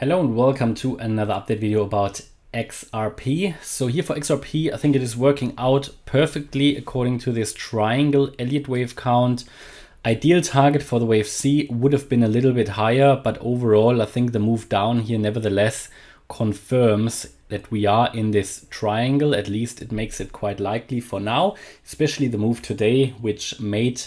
Hello and welcome to another update video about XRP. So here for XRP, I think it is working out perfectly according to this triangle Elliott wave count. Ideal target for the wave C would have been a little bit higher, but overall I think the move down here nevertheless confirms that we are in this triangle. At least it makes it quite likely for now, especially the move today, which made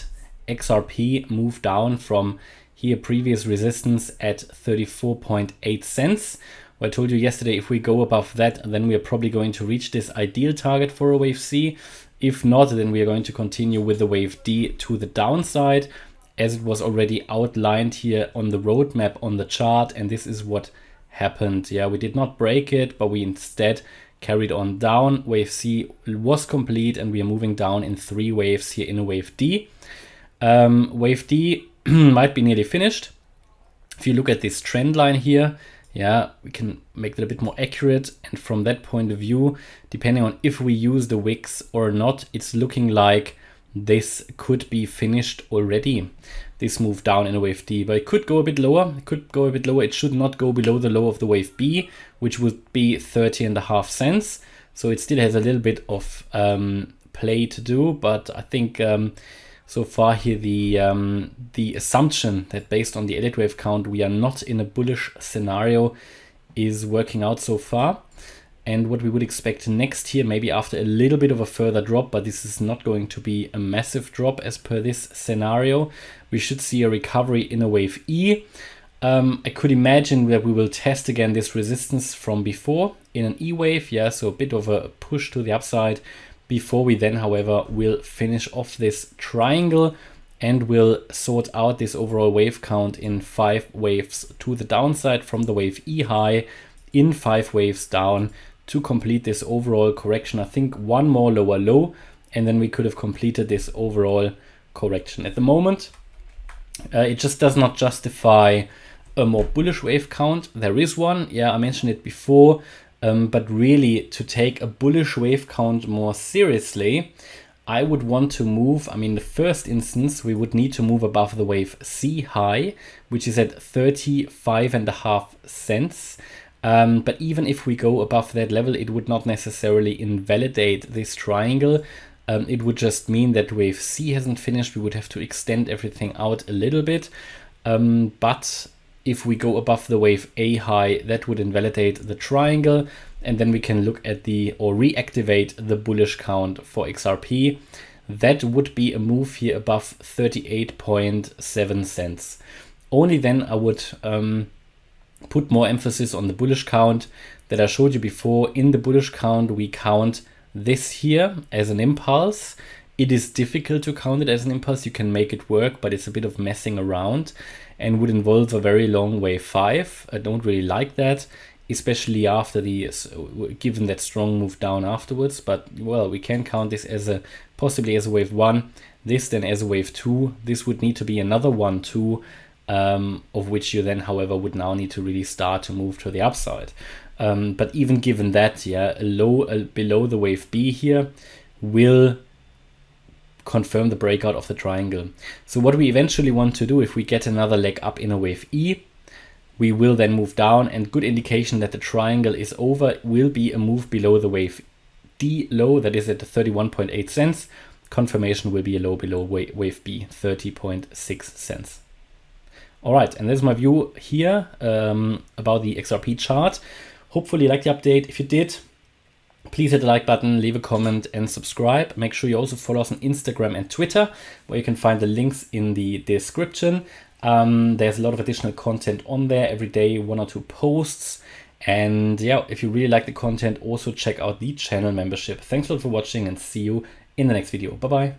XRP move down from here previous resistance at 34.8 cents. Well, I told you yesterday, if we go above that, then we are probably going to reach this ideal target for a wave C. If not, then we are going to continue with the wave D to the downside, as it was already outlined here on the roadmap on the chart. And this is what happened. Yeah, we did not break it, but we instead carried on down. Wave C was complete, and we are moving down in 3 waves here in a wave D. Wave D might be nearly finished. If you look at this trend line here, yeah, we can make it a bit more accurate. And from that point of view, depending on if we use the wicks or not, it's looking like this could be finished already. This move down in a wave D, but it could go a bit lower. It could go a bit lower. It should not go below the low of the wave B, which would be 30.5 cents. So it still has a little bit of play to do, but I think so far here the assumption that based on the Elliott wave count we are not in a bullish scenario is working out so far. And what we would expect next here, maybe after a little bit of a further drop, but this is not going to be a massive drop as per this scenario, we should see a recovery in a wave E. I could imagine that we will test again this resistance from before in an E wave, yeah, so a bit of a push to the upside, before we then, however, will finish off this triangle and will sort out this overall wave count in 5 waves to the downside from the wave E high in 5 waves down to complete this overall correction. I think one more lower low, and then we could have completed this overall correction. At the moment, it just does not justify a more bullish wave count. There is one, yeah, I mentioned it before. But really, to take a bullish wave count more seriously, I would want to move, I mean, the first instance, we would need to move above the wave C high, which is at 35.5 cents. But even if we go above that level, it would not necessarily invalidate this triangle. It would just mean that wave C hasn't finished. We would have to extend everything out a little bit. But if we go above the wave A high, that would invalidate the triangle, and then we can look at or reactivate the bullish count for XRP. That would be a move here above 38.7 cents. Only then I would put more emphasis on the bullish count that I showed you before. In the bullish count, we count this here as an impulse. It is difficult to count it as an impulse. You can make it work, but it's a bit of messing around and would involve a very long wave 5. I don't really like that, especially after given that strong move down afterwards. But well, we can count this as possibly as a wave 1, this then as a wave 2. This would need to be another 1, 2, of which you then, however, would now need to really start to move to the upside. But even given that, yeah, a low below the wave B here will confirm the breakout of the triangle. So what we eventually want to do, if we get another leg up in a wave E, we will then move down, and good indication that the triangle is over will be a move below the wave D low, that is at 31.8 cents. Confirmation will be a low below wave B, 30.6 cents. All right, and there's my view here about the XRP chart. Hopefully you liked the update. If you did, please hit the like button, leave a comment, and subscribe. Make sure you also follow us on Instagram and Twitter, where you can find the links in the description. There's a lot of additional content on there every day, 1 or 2 posts. And yeah, if you really like the content, also check out the channel membership. Thanks a lot for watching, and see you in the next video. Bye-bye.